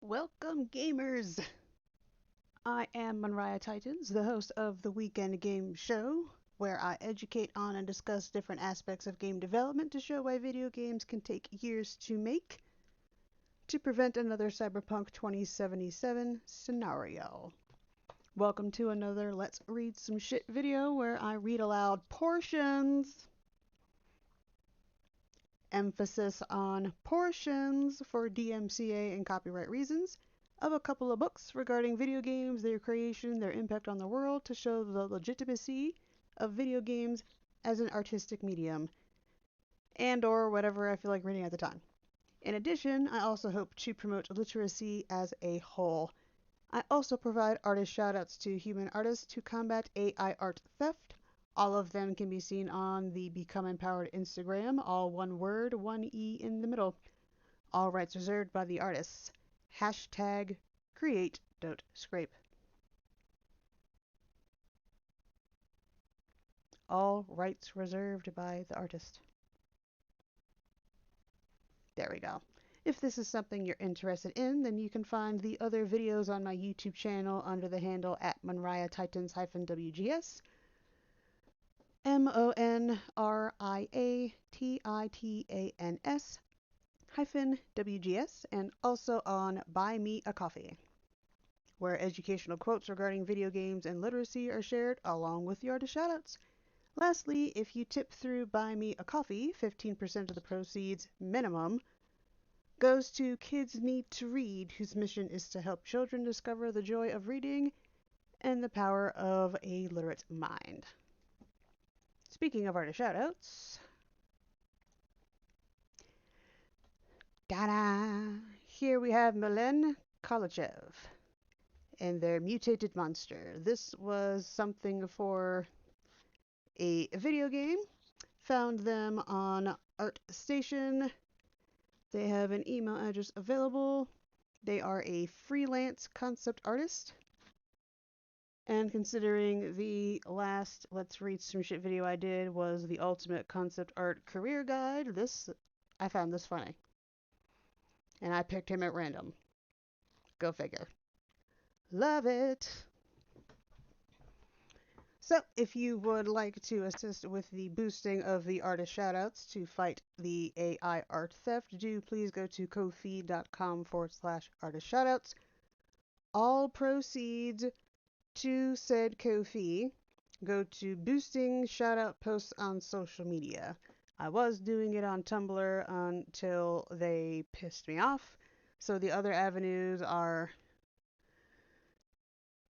Welcome, gamers! I am Morin Titans, the host of the Weekend Game Show, where I educate on and discuss different aspects of game development to show why video games can take years to make to prevent another Cyberpunk 2077 scenario. Welcome to another Let's Read Some Shit video where I read aloud portions, emphasis on portions for DMCA and copyright reasons, of a couple of books regarding video games, their creation, their impact on the world, to show the legitimacy of video games as an artistic medium, and or whatever I feel like reading at the time. In addition, I also hope to promote literacy as a whole. I also provide artist shoutouts to human artists to combat AI art theft. All of them can be seen on the Become Empowered Instagram, all one word, one E in the middle. All rights reserved by the artists. Hashtag create, don't scrape. All rights reserved by the artist. There we go. If this is something you're interested in, then you can find the other videos on my YouTube channel under the handle at Monria Titans-WGS. MONRIATITANS-WGS, and also on Buy Me a Coffee, where educational quotes regarding video games and literacy are shared along with the artist shoutouts. Lastly, if you tip through Buy Me a Coffee, 15% of the proceeds minimum goes to Kids Need to Read, whose mission is to help children discover the joy of reading and the power of a literate mind. Speaking of artist shoutouts, ta-da! Here we have Milen, Kalachev, and their mutated monster. This was something for a video game. Found them on ArtStation. They have an email address available. They are a freelance concept artist. And considering the last Let's Read Some Shit video I did was the ultimate concept art career guide, I found this funny. And I picked him at random. Go figure. Love it! So, if you would like to assist with the boosting of the artist shoutouts to fight the AI art theft, do please go to ko-fi.com/artist shoutouts. All proceeds to said Ko-fi go to boosting shoutout posts on social media. I was doing it on Tumblr until they pissed me off, so the other avenues are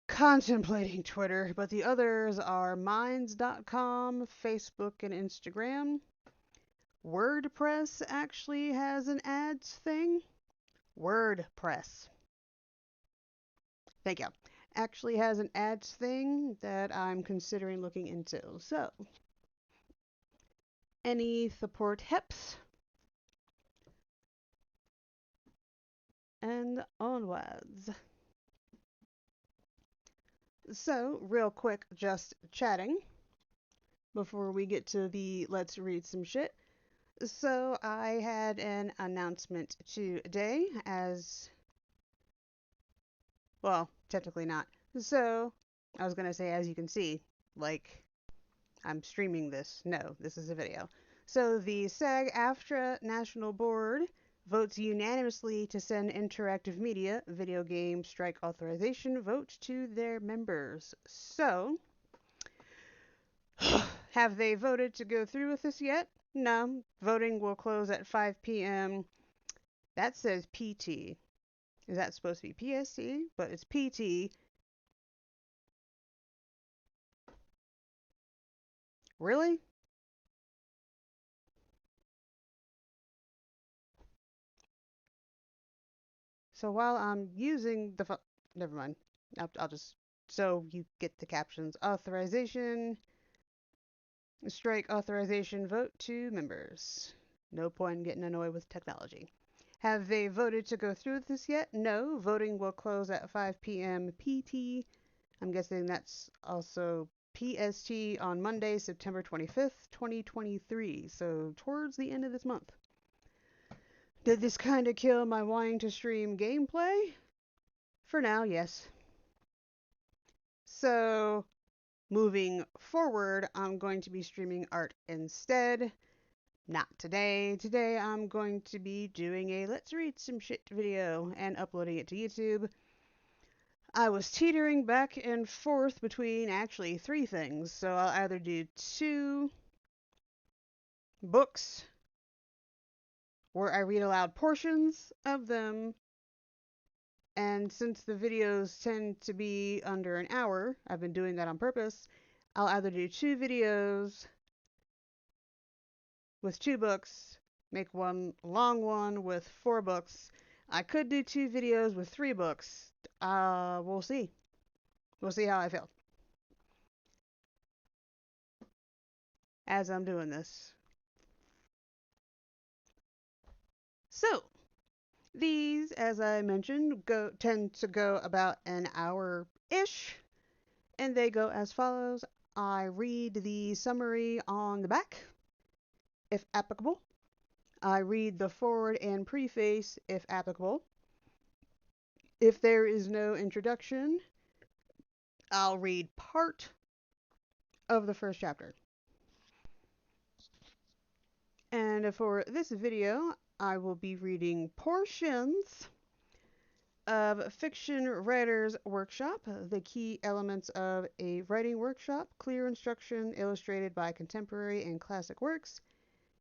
contemplating Twitter, but the others are minds.com, Facebook, and Instagram. WordPress actually has an ads thing. WordPress. Thank you. Actually has an ads thing that I'm considering looking into. So, any support helps. And onwards. So, real quick, just chatting before we get to the Let's Read Some Shit. So, I had an announcement today well, technically not. So, I was going to say, as you can see, like, I'm streaming this. No, this is a video. So, the SAG-AFTRA National Board votes unanimously to send interactive media video game strike authorization vote to their members. So, have they voted to go through with this yet? No. Voting will close at 5 p.m. That says PT. Is that supposed to be PST? But it's PT. Really? So while I'm using the never mind. I'll just so you get the captions. Authorization, strike authorization vote to members. No point in getting annoyed with technology. Have they voted to go through with this yet? No. Voting will close at 5 p.m. PT. I'm guessing that's also PST on Monday, September 25th, 2023. So towards the end of this month. Did this kind of kill my wanting to stream gameplay? For now, yes. So, moving forward, I'm going to be streaming art instead. Not today. Today I'm going to be doing a let's read some shit video and uploading it to YouTube. I was teetering back and forth between actually three things. So I'll either do 2 books where I read aloud portions of them, and since the videos tend to be under an hour, I've been doing that on purpose. I'll either do 2 videos with 2 books, make one long one with 4 books. I could do 2 videos with 3 books. We'll see. We'll see how I feel as I'm doing this. So, these, as I mentioned, tend to go about an hour-ish, and they go as follows. I read the summary on the back, if applicable. I read the foreword and preface, if applicable. If there is no introduction, I'll read part of the first chapter. And for this video, I will be reading portions of Fiction Writer's Workshop, the key elements of a writing workshop, clear instruction illustrated by contemporary and classic works,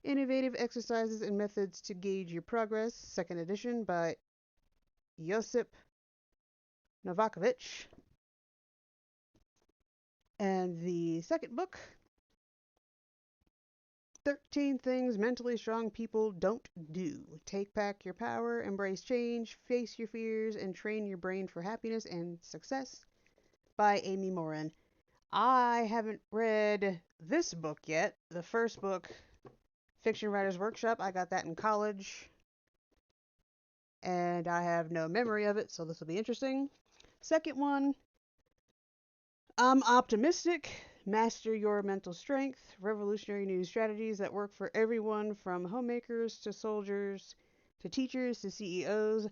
innovative exercises and methods to gauge your progress, 2nd edition by Josip Novakovich. And the second book, 13 Things Mentally Strong People Don't Do. Take back your power, embrace change, face your fears, and train your brain for happiness and success by Amy Morin. I haven't read this book yet. The first book, Fiction Writer's Workshop, I got that in college, and I have no memory of it, so this will be interesting. Second one, I'm optimistic. Master your mental strength. Revolutionary new strategies that work for everyone from homemakers to soldiers to teachers to CEOs.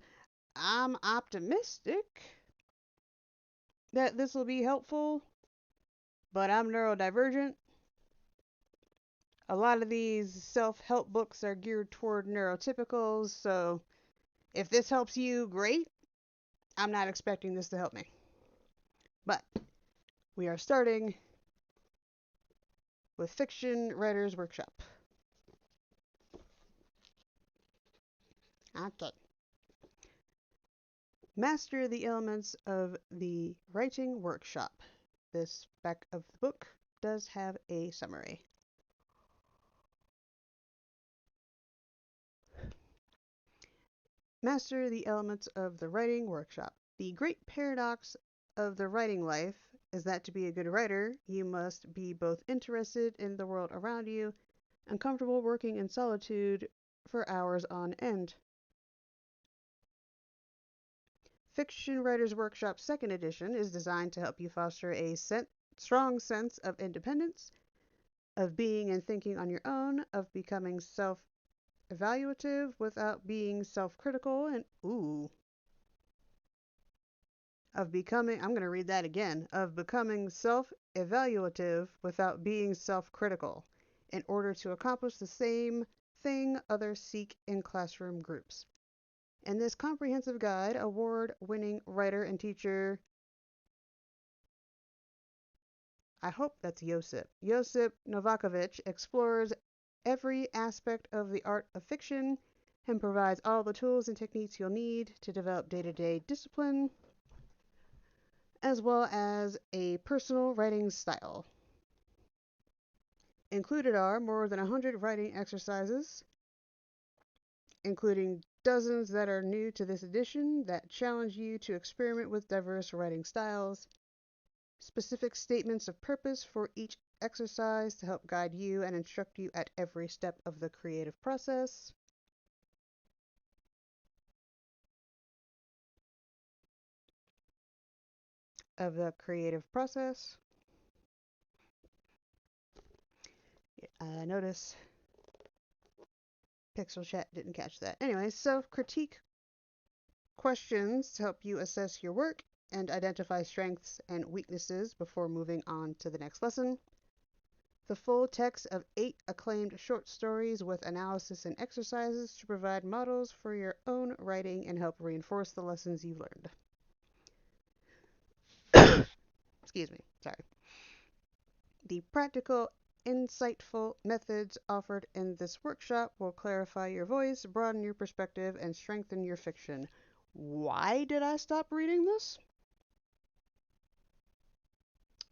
I'm optimistic that this will be helpful, but I'm neurodivergent. A lot of these self-help books are geared toward neurotypicals, so if this helps you, great. I'm not expecting this to help me. But we are starting with Fiction Writer's Workshop. Okay. Master the elements of the writing workshop. This back of the book does have a summary. Master the elements of the writing workshop. The great paradox of the writing life is that to be a good writer, you must be both interested in the world around you and comfortable working in solitude for hours on end. Fiction Writer's Workshop 2nd edition is designed to help you foster a strong sense of independence, of being and thinking on your own, of becoming self-evaluative without being self-critical, and of becoming, I'm going to read that again, of becoming self-evaluative without being self-critical, in order to accomplish the same thing others seek in classroom groups. In this comprehensive guide, award-winning writer and teacher, I hope that's Josip Novakovich, explores every aspect of the art of fiction and provides all the tools and techniques you'll need to develop day-to-day discipline, as well as a personal writing style. Included are more than 100 writing exercises, including dozens that are new to this edition that challenge you to experiment with diverse writing styles, specific statements of purpose for each exercise to help guide you and instruct you at every step of the creative process. Notice Pixel Chat didn't catch that. Anyway, self-critique questions to help you assess your work and identify strengths and weaknesses before moving on to the next lesson. The full text of 8 acclaimed short stories with analysis and exercises to provide models for your own writing and help reinforce the lessons you've learned. Excuse me, sorry. The practical, insightful methods offered in this workshop will clarify your voice, broaden your perspective, and strengthen your fiction. Why did I stop reading this?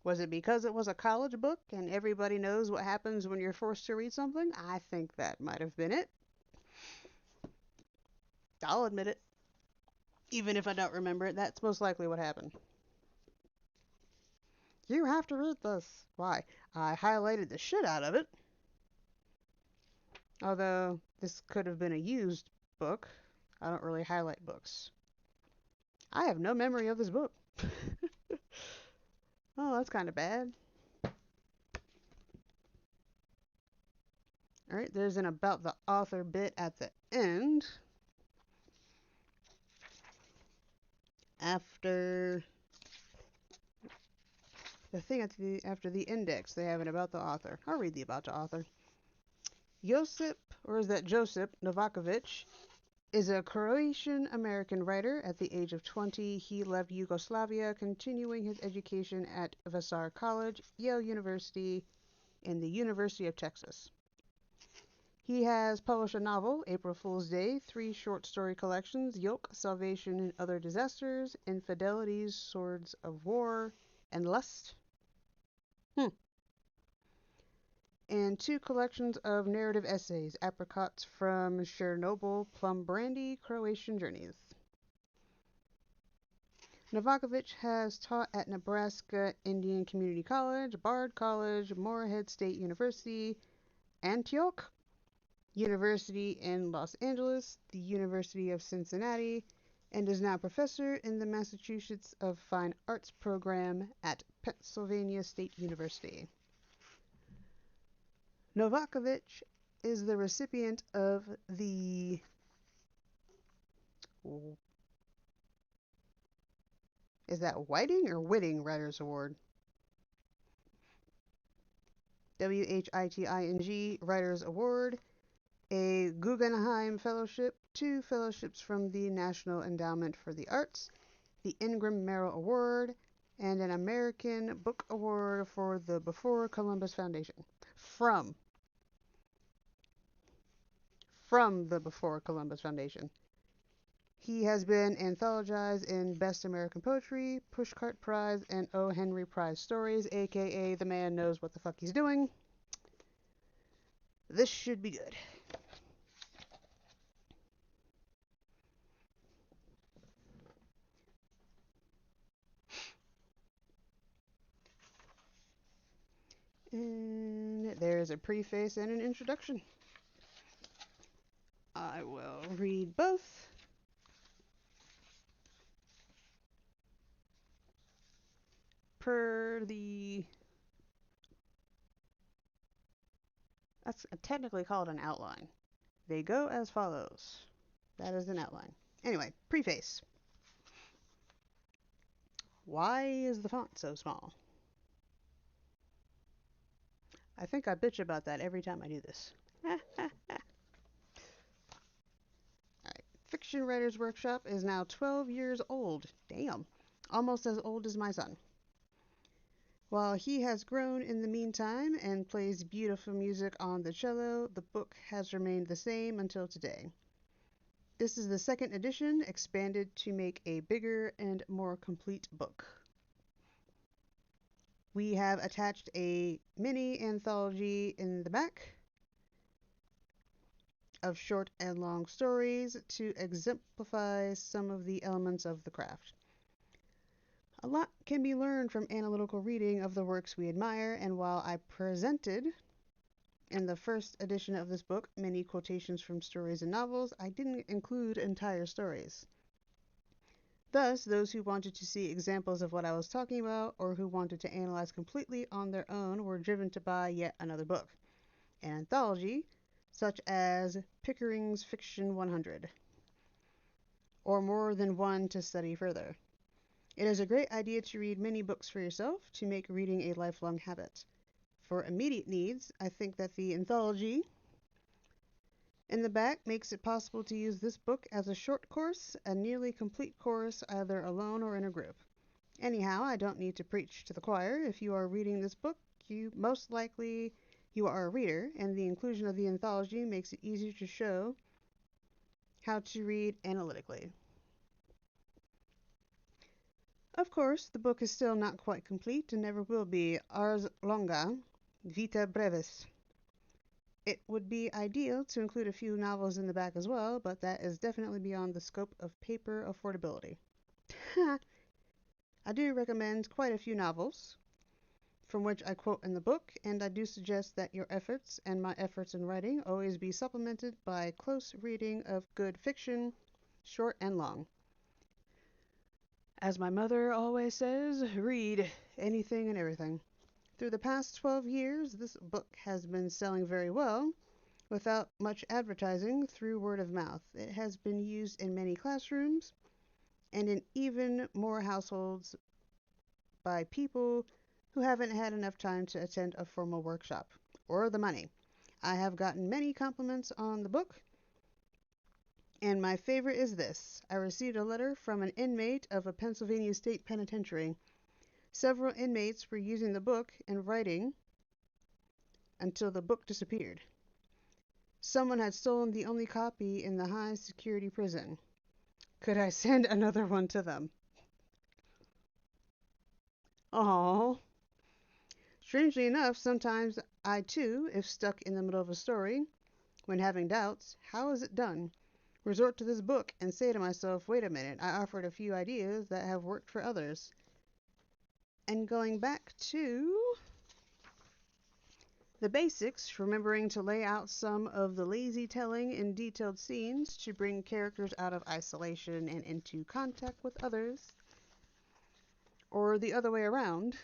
Was it because it was a college book and everybody knows what happens when you're forced to read something? I think that might have been it. I'll admit it. Even if I don't remember it, that's most likely what happened. You have to read this. Why? I highlighted the shit out of it. Although this could have been a used book. I don't really highlight books. I have no memory of this book. Oh, that's kind of bad. Alright, there's an about the author bit at the end. After the thing after the index, they have an about the author. I'll read the about the author. Josip, or is that Josip Novakovich, is a Croatian-American writer. At the age of 20, he left Yugoslavia, continuing his education at Vassar College, Yale University, and the University of Texas. He has published a novel, April Fool's Day, 3 short story collections, Yoke, Salvation and Other Disasters, Infidelities, Swords of War, and Lust. And 2 collections of narrative essays, Apricots from Chernobyl, Plum Brandy, Croatian Journeys. Novakovich has taught at Nebraska Indian Community College, Bard College, Moorhead State University, Antioch University in Los Angeles, the University of Cincinnati, and is now professor in the Massachusetts of Fine Arts program at Pennsylvania State University. Novakovich is the recipient of the is that Whiting or Whiting Writers Award? WHITING Writers Award, a Guggenheim Fellowship, 2 fellowships from the National Endowment for the Arts, the Ingram Merrill Award, and an American Book Award for the Before Columbus Foundation. From the Before Columbus Foundation. He has been anthologized in Best American Poetry, Pushcart Prize, and O. Henry Prize Stories, aka the man knows what the fuck he's doing. This should be good. And there's a preface and an introduction. I will read both. Per the... That's technically called an outline. They go as follows. That is an outline. Anyway, preface. Why is the font so small? I think I bitch about that every time I do this. Alright. Fiction Writers Workshop is now 12 years old. Damn. Almost as old as my son. While he has grown in the meantime and plays beautiful music on the cello, the book has remained the same until today. This is the 2nd edition, expanded to make a bigger and more complete book. We have attached a mini anthology in the back of short and long stories to exemplify some of the elements of the craft. A lot can be learned from analytical reading of the works we admire, and while I presented in the 1st edition of this book many quotations from stories and novels, I didn't include entire stories. Thus, those who wanted to see examples of what I was talking about, or who wanted to analyze completely on their own, were driven to buy yet another book, an anthology, such as Pickering's Fiction 100, or more than one to study further. It is a great idea to read many books for yourself to make reading a lifelong habit. For immediate needs, I think that the anthology in the back makes it possible to use this book as a short course, a nearly complete course, either alone or in a group. Anyhow, I don't need to preach to the choir. If you are reading this book, most likely you are a reader, and the inclusion of the anthology makes it easier to show how to read analytically. Of course, the book is still not quite complete and never will be. Ars longa, vita brevis. It would be ideal to include a few novels in the back as well, but that is definitely beyond the scope of paper affordability. I do recommend quite a few novels, from which I quote in the book, and I do suggest that your efforts and my efforts in writing always be supplemented by close reading of good fiction, short and long. As my mother always says, read anything and everything. Through the past 12 years, this book has been selling very well without much advertising through word of mouth. It has been used in many classrooms and in even more households by people who haven't had enough time to attend a formal workshop or the money. I have gotten many compliments on the book, and my favorite is this. I received a letter from an inmate of a Pennsylvania state penitentiary. Several inmates were using the book and writing until the book disappeared. Someone had stolen the only copy in the high security prison. Could I send another one to them? Oh. Strangely enough, sometimes I too, if stuck in the middle of a story, when having doubts, how is it done? Resort to this book and say to myself, wait a minute, I offered a few ideas that have worked for others. And going back to the basics, remembering to lay out some of the lazy telling in detailed scenes to bring characters out of isolation and into contact with others, or the other way around.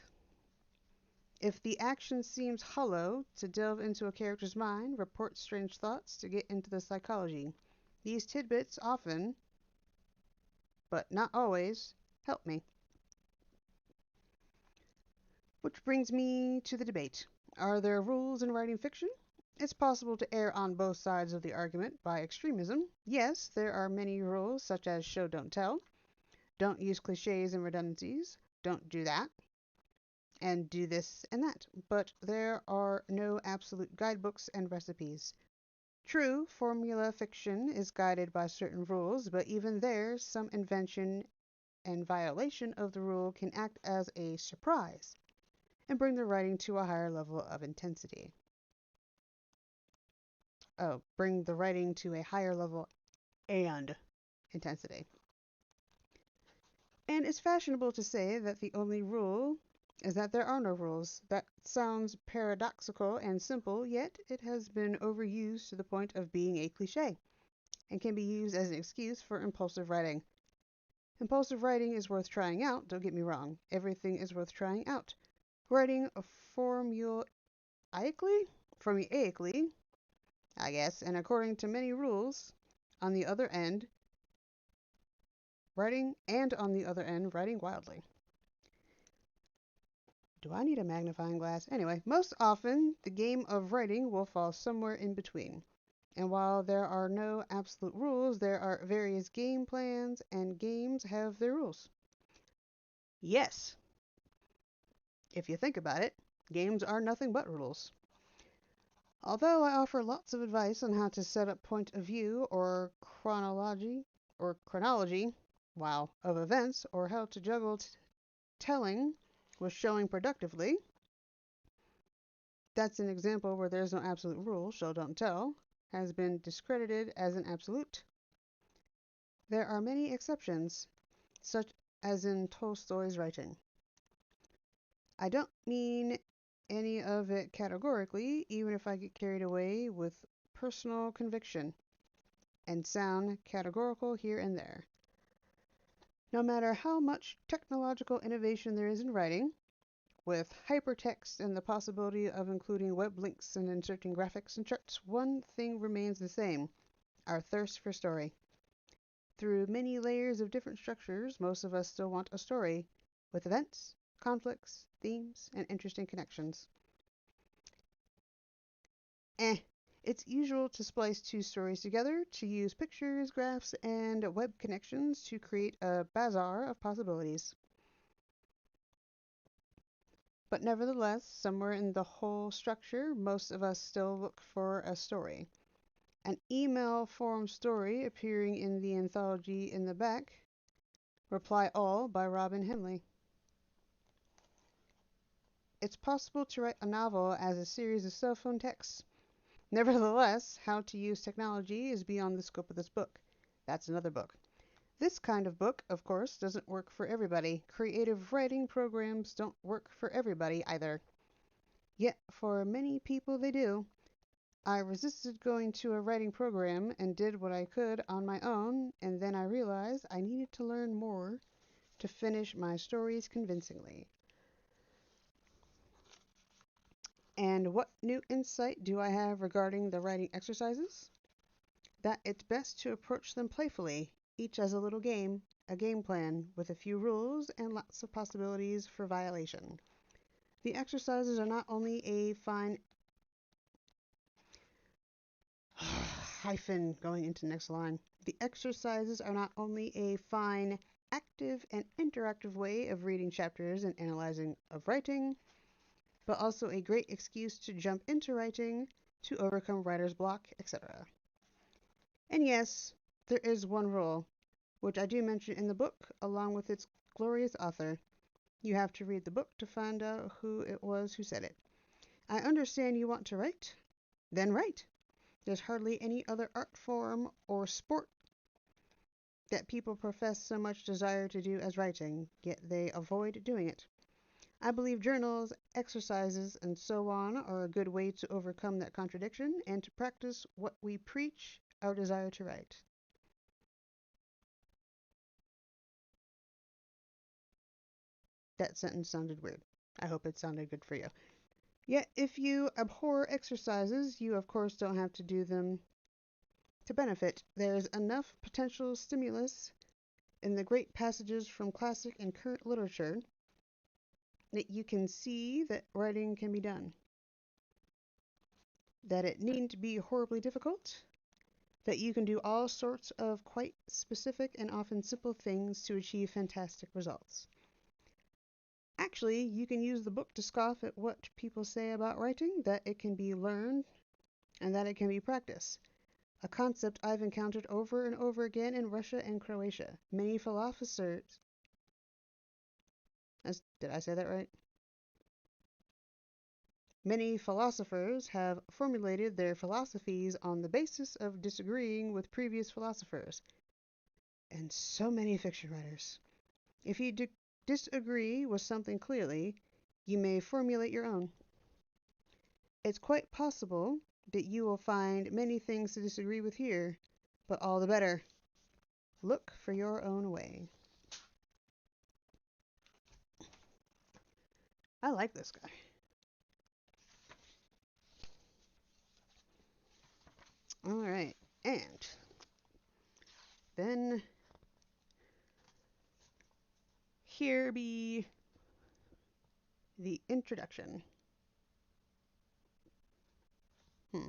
If the action seems hollow, to delve into a character's mind, report strange thoughts to get into the psychology. These tidbits often, but not always, help me. Which brings me to the debate. Are there rules in writing fiction? It's possible to err on both sides of the argument by extremism. Yes, there are many rules such as show don't tell, don't use cliches and redundancies, don't do that, and do this and that. But there are no absolute guidebooks and recipes. True, formula fiction is guided by certain rules, but even there, some invention and violation of the rule can act as a surprise and bring the writing to a higher level of intensity. Bring the writing to a higher level and intensity. And it's fashionable to say that the only rule is that there are no rules. That sounds paradoxical and simple, yet it has been overused to the point of being a cliche and can be used as an excuse for impulsive writing. Impulsive writing is worth trying out, don't get me wrong. Everything is worth trying out. Writing formulaically, I guess, and according to many rules, on the other end, writing wildly. Do I need a magnifying glass? Anyway, most often, the game of writing will fall somewhere in between. And while there are no absolute rules, there are various game plans, and games have their rules. Yes, if you think about it, games are nothing but rules. Although I offer lots of advice on how to set up point of view or chronology, of events, or how to juggle telling with showing productively. That's an example where there's no absolute rule, show don't tell, has been discredited as an absolute. There are many exceptions, such as in Tolstoy's writing. I don't mean any of it categorically, even if I get carried away with personal conviction and sound categorical here and there. No matter how much technological innovation there is in writing, with hypertext and the possibility of including web links and inserting graphics and charts, one thing remains the same: our thirst for story. through many layers of different structures, most of us still want a story with events, conflicts, themes, and interesting connections. Eh. It's usual to splice two stories together, to use pictures, graphs, and web connections to create a bazaar of possibilities. But nevertheless, somewhere in the whole structure, most of us still look for a story. An email form story appearing in the anthology in the back. Reply All by Robin Henley. It's possible to write a novel as a series of cell phone texts. Nevertheless, how to use technology is beyond the scope of this book. That's another book. This kind of book, of course, doesn't work for everybody. Creative writing programs don't work for everybody either. Yet, for many people, they do. I resisted going to a writing program and did what I could on my own, and then I realized I needed to learn more to finish my stories convincingly. And what new insight do I have regarding the writing exercises? That it's best to approach them playfully, each as a little game, a game plan, with a few rules and lots of possibilities for violation. The exercises are not only a fine hyphen going into next line. The exercises are not only a fine, active, and interactive way of reading chapters and analyzing of writing, but also a great excuse to jump into writing, to overcome writer's block, etc. And yes, there is one rule, which I do mention in the book, along with its glorious author. You have to read the book to find out who it was who said it. I understand you want to write? Then write. There's hardly any other art form or sport that people profess so much desire to do as writing, yet they avoid doing it. I believe journals, exercises, and so on are a good way to overcome that contradiction and to practice what we preach our desire to write. That sentence sounded weird. I hope it sounded good for you. Yet, if you abhor exercises, you of course don't have to do them to benefit. There's enough potential stimulus in the great passages from classic and current literature that you can see that writing can be done. That it needn't be horribly difficult, that you can do all sorts of quite specific and often simple things to achieve fantastic results. Actually, you can use the book to scoff at what people say about writing, that it can be learned and that it can be practiced. A concept I've encountered over and over again in Russia and Croatia. Many philosophers. Did I say that right? Many philosophers have formulated their philosophies on the basis of disagreeing with previous philosophers. And so many fiction writers. If you disagree with something clearly, you may formulate your own. It's quite possible that you will find many things to disagree with here, but all the better. Look for your own way. I like this guy. All right, and then here be the introduction. Hmm.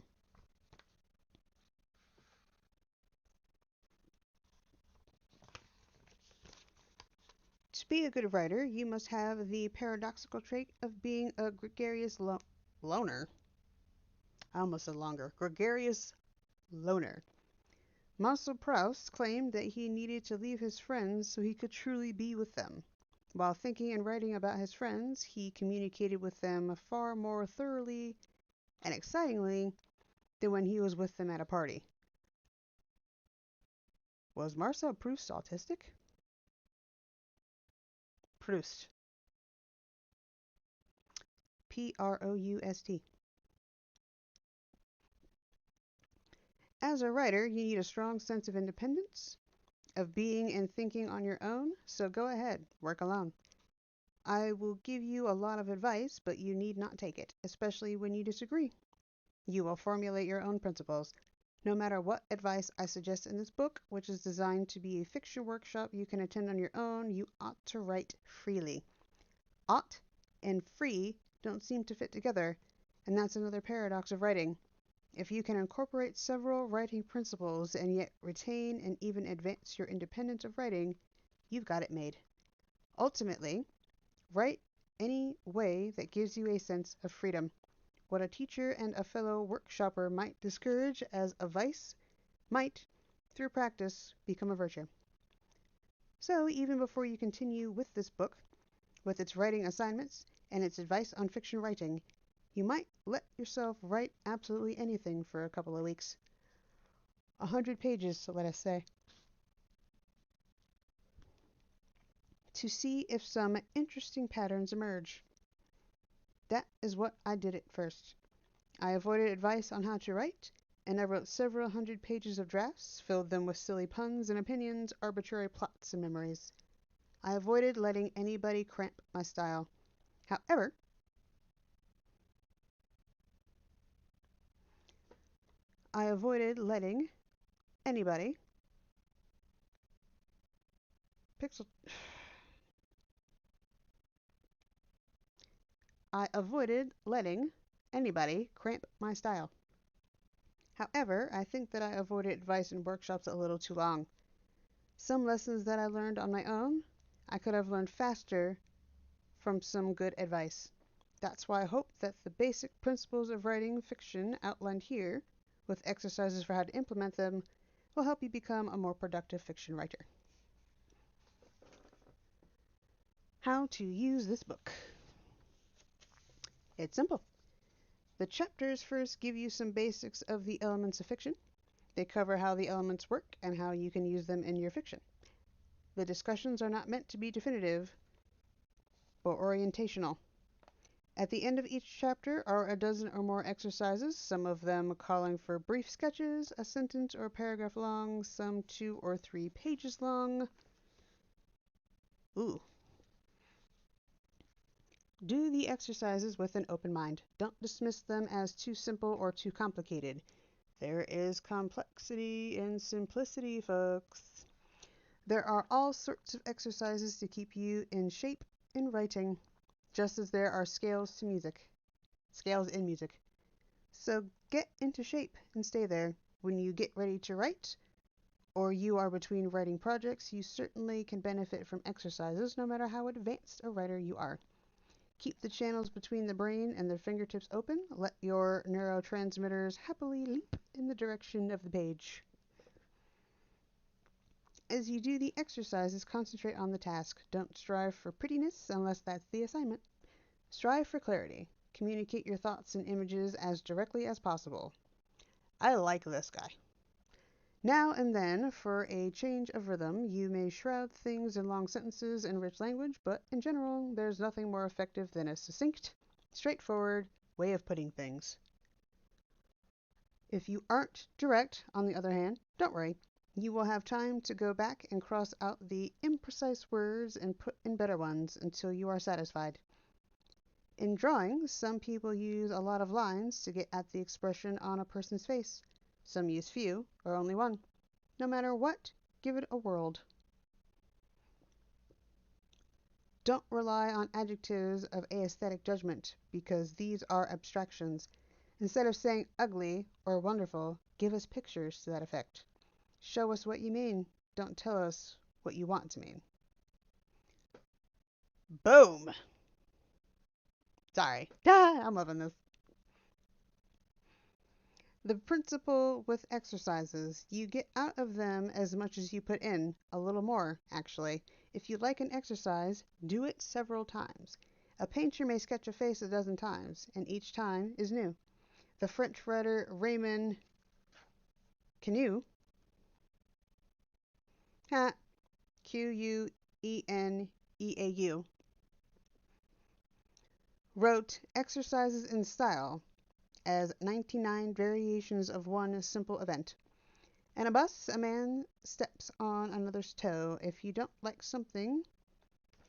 To be a good writer, you must have the paradoxical trait of being a gregarious loner. I almost said longer. Gregarious loner. Marcel Proust claimed that he needed to leave his friends so he could truly be with them. While thinking and writing about his friends, he communicated with them far more thoroughly and excitingly than when he was with them at a party. Was Marcel Proust autistic? Proust. Proust. As a writer, you need a strong sense of independence, of being and thinking on your own, so go ahead, work alone. I will give you a lot of advice, but you need not take it, especially when you disagree. You will formulate your own principles. No matter what advice I suggest in this book, which is designed to be a fiction workshop you can attend on your own, you ought to write freely. Ought and free don't seem to fit together, and that's another paradox of writing. If you can incorporate several writing principles and yet retain and even advance your independence of writing, you've got it made. Ultimately, write any way that gives you a sense of freedom. What a teacher and a fellow workshopper might discourage as a vice might, through practice, become a virtue. So, even before you continue with this book, with its writing assignments and its advice on fiction writing, you might let yourself write absolutely anything for a couple of weeks. 100 pages, so let us say, to see if some interesting patterns emerge. That is what I did at first. I avoided advice on how to write, and I wrote several 100 pages of drafts, filled them with silly puns and opinions, arbitrary plots and memories. I avoided letting anybody cramp my style. However, I avoided letting anybody pixel I avoided letting anybody cramp my style. However, I think that I avoided advice in workshops a little too long. Some lessons that I learned on my own, I could have learned faster from some good advice. That's why I hope that the basic principles of writing fiction outlined here, with exercises for how to implement them, will help you become a more productive fiction writer. How to use this book. It's simple. The chapters first give you some basics of the elements of fiction. They cover how the elements work and how you can use them in your fiction. The discussions are not meant to be definitive, but orientational. At the end of each chapter are a dozen or more exercises, some of them calling for brief sketches, a sentence or a paragraph long, some 2 or 3 pages long. Ooh. Do the exercises with an open mind. Don't dismiss them as too simple or too complicated. There is complexity in simplicity, folks. There are all sorts of exercises to keep you in shape in writing, just as there are scales in music. So get into shape and stay there. When you get ready to write, or you are between writing projects, you certainly can benefit from exercises no matter how advanced a writer you are. Keep the channels between the brain and the fingertips open. Let your neurotransmitters happily leap in the direction of the page. As you do the exercises, concentrate on the task. Don't strive for prettiness unless that's the assignment. Strive for clarity. Communicate your thoughts and images as directly as possible. I like this guy. Now and then, for a change of rhythm, you may shroud things in long sentences and rich language, but in general, there's nothing more effective than a succinct, straightforward way of putting things. If you aren't direct, on the other hand, don't worry. You will have time to go back and cross out the imprecise words and put in better ones until you are satisfied. In drawing, some people use a lot of lines to get at the expression on a person's face. Some use few, or only one. No matter what, give it a whirl. Don't rely on adjectives of aesthetic judgment, because these are abstractions. Instead of saying ugly or wonderful, give us pictures to that effect. Show us what you mean. Don't tell us what you want to mean. Boom! Sorry. I'm loving this. The principle with exercises, you get out of them as much as you put in, a little more, actually. If you like an exercise, do it several times. A painter may sketch a face a dozen times, and each time is new. The French writer Raymond Queneau, Queneau, wrote Exercises in Style as 99 variations of one simple event. In a bus, a man steps on another's toe. If you don't like something,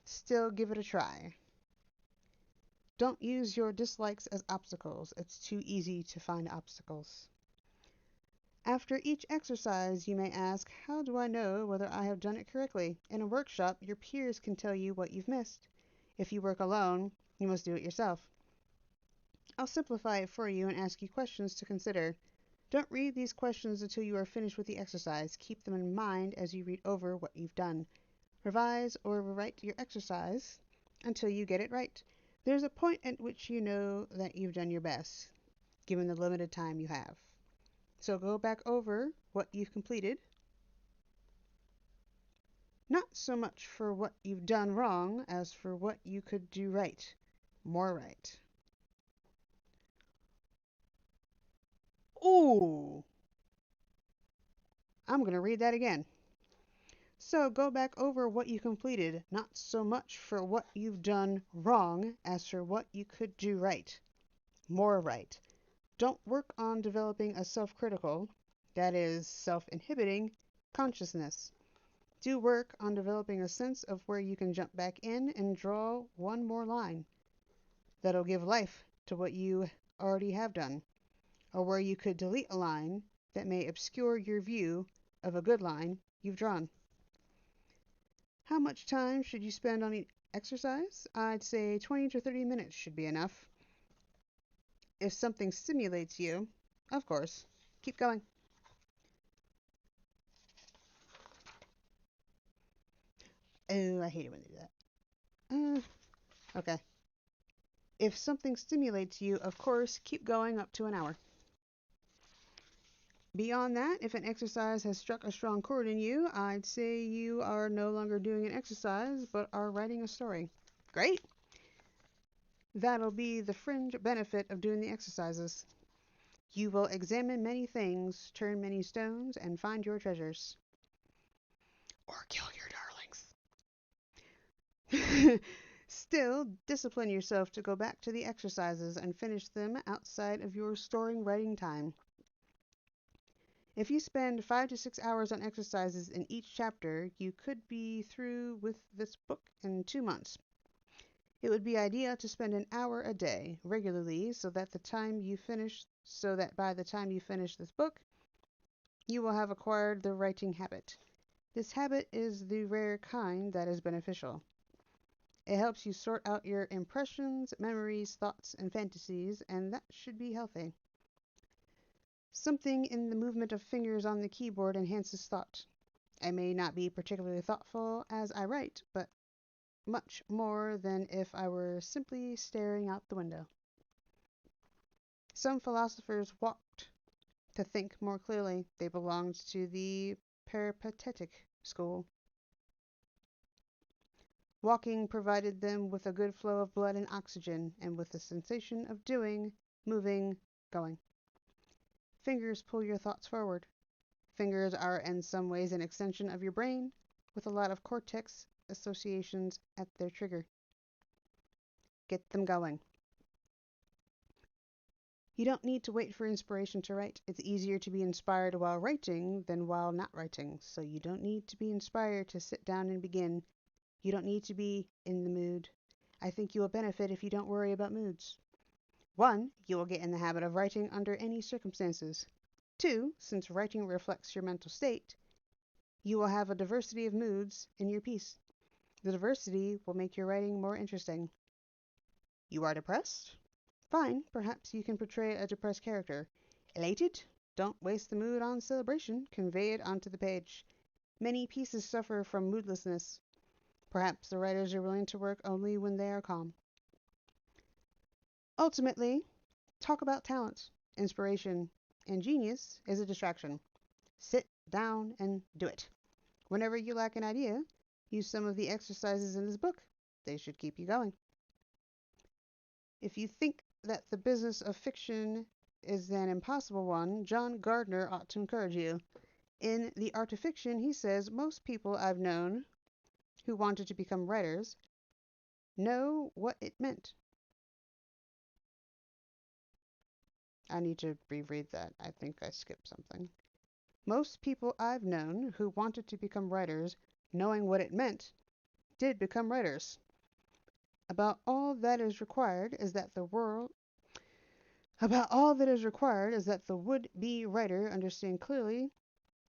still give it a try. Don't use your dislikes as obstacles. It's too easy to find obstacles. After each exercise, you may ask, how do I know whether I have done it correctly? In a workshop, your peers can tell you what you've missed. If you work alone, you must do it yourself. I'll simplify it for you and ask you questions to consider. Don't read these questions until you are finished with the exercise. Keep them in mind as you read over what you've done. Revise or rewrite your exercise until you get it right. There's a point at which you know that you've done your best, given the limited time you have. So go back over what you've completed, not so much for what you've done wrong as for what you could do right, more right. Ooh, I'm going to read that again. So go back over what you completed, not so much for what you've done wrong as for what you could do right, more right. Don't work on developing a self-critical, that is, self-inhibiting, consciousness. Do work on developing a sense of where you can jump back in and draw one more line that'll give life to what you already have done, or where you could delete a line that may obscure your view of a good line you've drawn. How much time should you spend on each exercise? I'd say 20 to 30 minutes should be enough. If something stimulates you, of course, keep going. Oh, I hate it when they do that. Okay. If something stimulates you, of course, keep going up to an hour. Beyond that, if an exercise has struck a strong chord in you, I'd say you are no longer doing an exercise, but are writing a story. Great! That'll be the fringe benefit of doing the exercises. You will examine many things, turn many stones, and find your treasures. Or kill your darlings. Still, discipline yourself to go back to the exercises and finish them outside of your storing writing time. If you spend 5 to 6 hours on exercises in each chapter, you could be through with this book in 2 months. It would be ideal to spend an hour a day regularly so that by the time you finish this book, you will have acquired the writing habit. This habit is the rare kind that is beneficial. It helps you sort out your impressions, memories, thoughts, and fantasies, and that should be healthy. Something in the movement of fingers on the keyboard enhances thought. I may not be particularly thoughtful as I write, but much more than if I were simply staring out the window. Some philosophers walked to think more clearly. They belonged to the peripatetic school. Walking provided them with a good flow of blood and oxygen, and with the sensation of doing, moving, going. Fingers pull your thoughts forward. Fingers are in some ways an extension of your brain, with a lot of cortex associations at their trigger. Get them going. You don't need to wait for inspiration to write. It's easier to be inspired while writing than while not writing, so you don't need to be inspired to sit down and begin. You don't need to be in the mood. I think you will benefit if you don't worry about moods. 1. You will get in the habit of writing under any circumstances. 2. Since writing reflects your mental state, you will have a diversity of moods in your piece. The diversity will make your writing more interesting. You are depressed? Fine, perhaps you can portray a depressed character. Elated? Don't waste the mood on celebration. Convey it onto the page. Many pieces suffer from moodlessness. Perhaps the writers are willing to work only when they are calm. Ultimately, talk about talent, inspiration, and genius is a distraction. Sit down and do it. Whenever you lack an idea, use some of the exercises in this book. They should keep you going. If you think that the business of fiction is an impossible one, John Gardner ought to encourage you. In The Art of Fiction, he says, most people I've known who wanted to become writers know what it meant. I need to reread that. I think I skipped something. Most people I've known who wanted to become writers, knowing what it meant, did become writers. About all that is required is that the world About all that is required is that the would-be writer understand clearly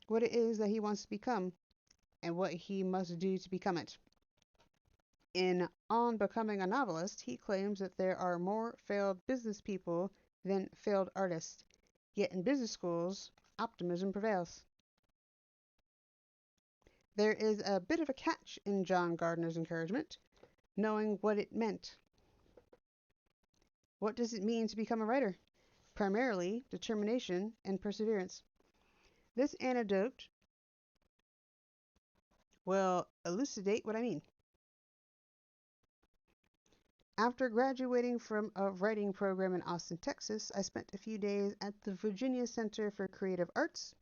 what it is that he wants to become and what he must do to become it. In On Becoming a Novelist, he claims that there are more failed business people than failed artists, yet in business schools, optimism prevails. There is a bit of a catch in John Gardner's encouragement, knowing what it meant. What does it mean to become a writer? Primarily, determination and perseverance. This anecdote will elucidate what I mean. After graduating from a writing program in Austin, Texas, I spent a few days at the Virginia Center for Creative Arts,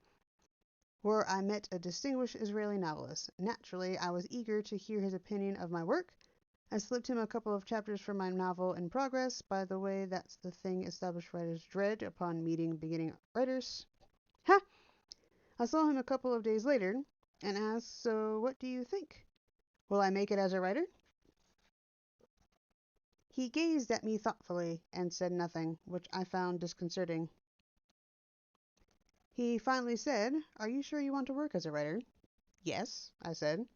where I met a distinguished Israeli novelist. Naturally, I was eager to hear his opinion of my work. I slipped him a couple of chapters from my novel in progress. By the way, that's the thing established writers dread upon meeting beginning writers. Ha! I saw him a couple of days later and asked, "So, what do you think? Will I make it as a writer?" He gazed at me thoughtfully and said nothing, which I found disconcerting. He finally said, "Are you sure you want to work as a writer?" "Yes," I said.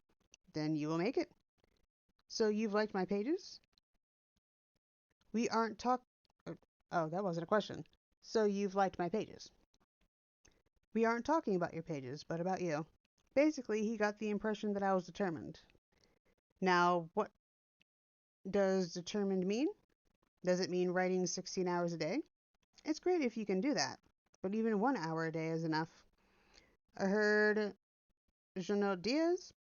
"Then you will make it." "So you've liked my pages?" "We aren't talk Oh, that wasn't a question. "So you've liked my pages?" "We aren't talking about your pages, but about you." Basically, he got the impression that I was determined. Now, what does determined mean? Does it mean writing 16 hours a day? It's great if you can do that, but even 1 hour a day is enough. I heard Junot Diaz.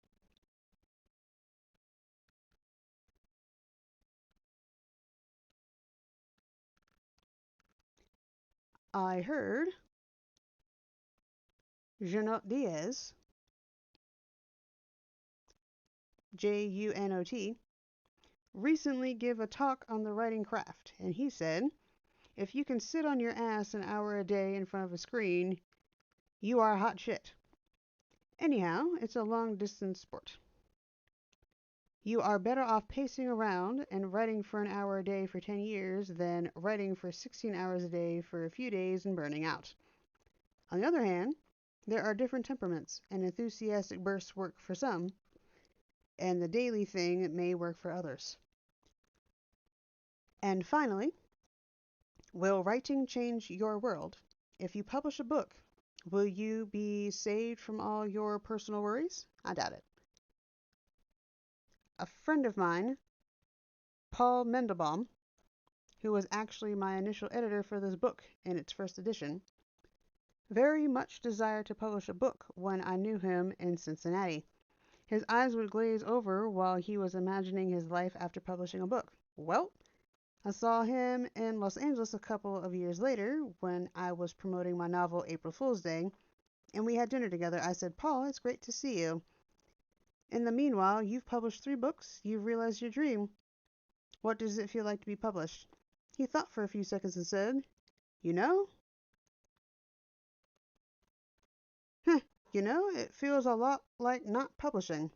I heard Junot Diaz, Junot, recently give a talk on the writing craft, and he said, if you can sit on your ass an hour a day in front of a screen, you are hot shit. Anyhow, it's a long distance sport. You are better off pacing around and writing for an hour a day for 10 years than writing for 16 hours a day for a few days and burning out. On the other hand, there are different temperaments, and enthusiastic bursts work for some, and the daily thing may work for others. And finally, will writing change your world? If you publish a book, will you be saved from all your personal worries? I doubt it. A friend of mine, Paul Mendelbaum, who was actually my initial editor for this book in its first edition, very much desired to publish a book when I knew him in Cincinnati. His eyes would glaze over while he was imagining his life after publishing a book. Well, I saw him in Los Angeles a couple of years later when I was promoting my novel April Fool's Day, and we had dinner together. I said, "Paul, it's great to see you. In the meanwhile, you've published 3 books, you've realized your dream. What does it feel like to be published?" He thought for a few seconds and said, "You know, it feels a lot like not publishing."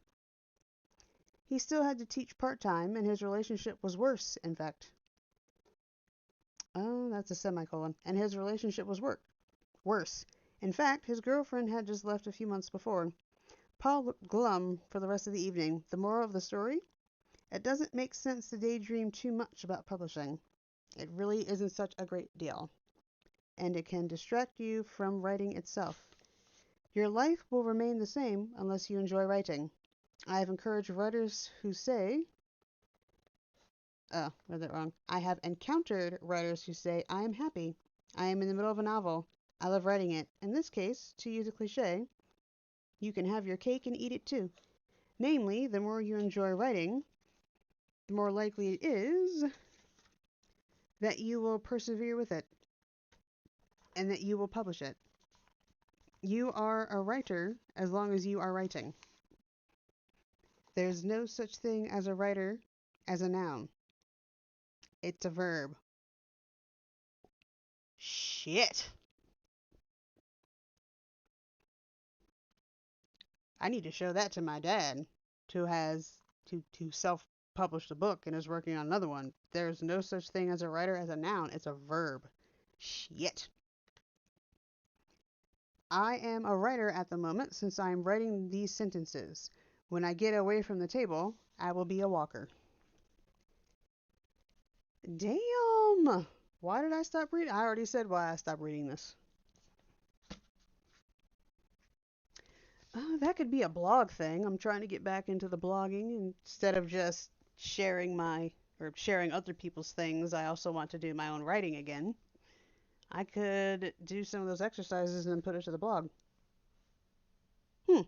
He still had to teach part-time, and his relationship was worse, in fact. Oh, that's a semicolon. And his relationship was worse. In fact, his girlfriend had just left a few months before. Paul looked glum for the rest of the evening. The moral of the story? It doesn't make sense to daydream too much about publishing. It really isn't such a great deal. And it can distract you from writing itself. Your life will remain the same unless you enjoy writing. I have encouraged writers who say, oh, read that wrong. I have encountered writers who say, I am happy. I am in the middle of a novel. I love writing it. In this case, to use a cliche, you can have your cake and eat it too. Namely, the more you enjoy writing, the more likely it is that you will persevere with it and that you will publish it. You are a writer as long as you are writing. There's no such thing as a writer as a noun. It's a verb. Shit. I need to show that to my dad, who has to self-publish a book and is working on another one. There's no such thing as a writer as a noun. It's a verb. Shit. I am a writer at the moment since I am writing these sentences. When I get away from the table, I will be a walker. Damn! Why did I stop reading? I already said why I stopped reading this. That could be a blog thing. I'm trying to get back into the blogging instead of just sharing other people's things. I also want to do my own writing again. I could do some of those exercises and then put it to the blog. Hmm,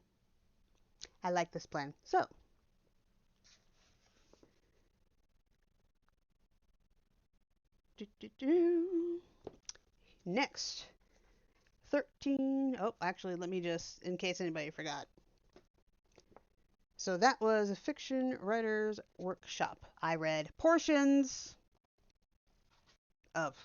I like this plan. So, next, 13. Oh, actually, let me just, in case anybody forgot. So that was a fiction writer's workshop. I read portions of.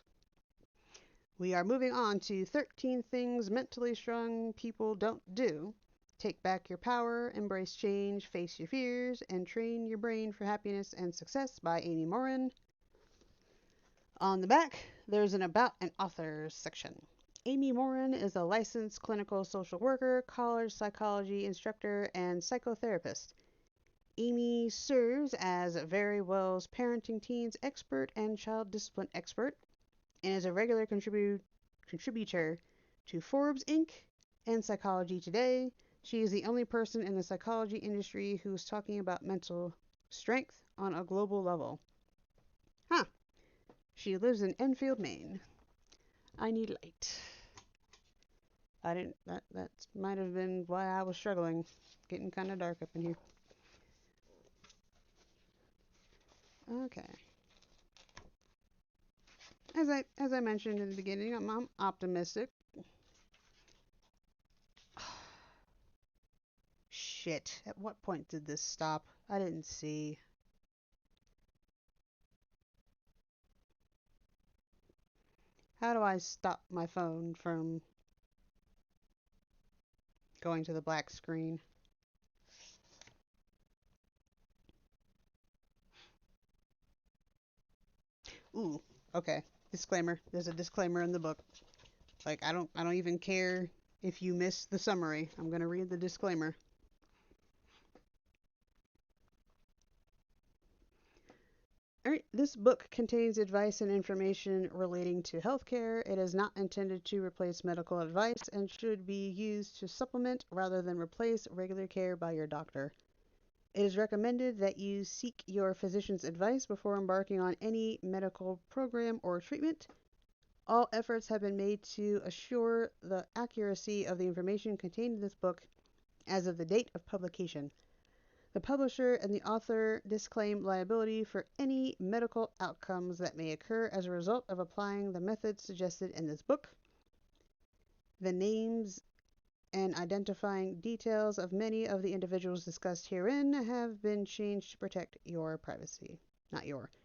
We are moving on to 13 things mentally strong people don't do. Take back your power, embrace change, face your fears, and train your brain for happiness and success by Amy Morin. On the back, there's an About an Author section. Amy Morin is a licensed clinical social worker, college psychology instructor, and psychotherapist. Amy serves as Very Well's parenting teens expert and child discipline expert, and is a regular contributor to Forbes Inc. and Psychology Today. She is the only person in the psychology industry who is talking about mental strength on a global level. Huh. She lives in Enfield, Maine. I need light. I didn't. That might have been why I was struggling. Getting kind of dark up in here. Okay. As I mentioned in the beginning, I'm optimistic. Shit. At what point did this stop? I didn't see. How do I stop my phone from going to the black screen? Ooh, okay. Disclaimer. There's a disclaimer in the book. Like I don't even care if you miss the summary. I'm going to read the disclaimer. All right, this book contains advice and information relating to healthcare. It is not intended to replace medical advice and should be used to supplement rather than replace regular care by your doctor. It is recommended that you seek your physician's advice before embarking on any medical program or treatment. All efforts have been made to assure the accuracy of the information contained in this book as of the date of publication. The publisher and the author disclaim liability for any medical outcomes that may occur as a result of applying the methods suggested in this book. The names and identifying details of many of the individuals discussed herein have been changed to protect your privacy.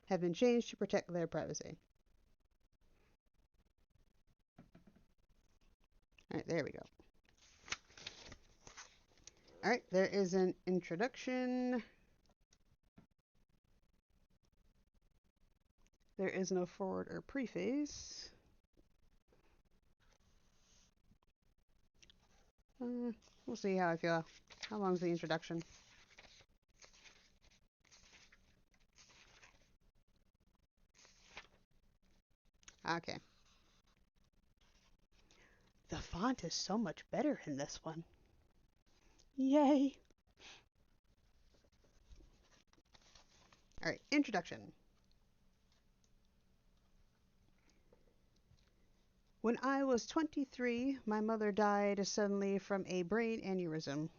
Have been changed to protect their privacy. All right, there we go. All right, there is an introduction. There is no forward or preface. We'll see how I feel. How long's the introduction? Okay. The font is so much better in this one. Yay! Alright, introduction. When I was 23, my mother died suddenly from a brain aneurysm.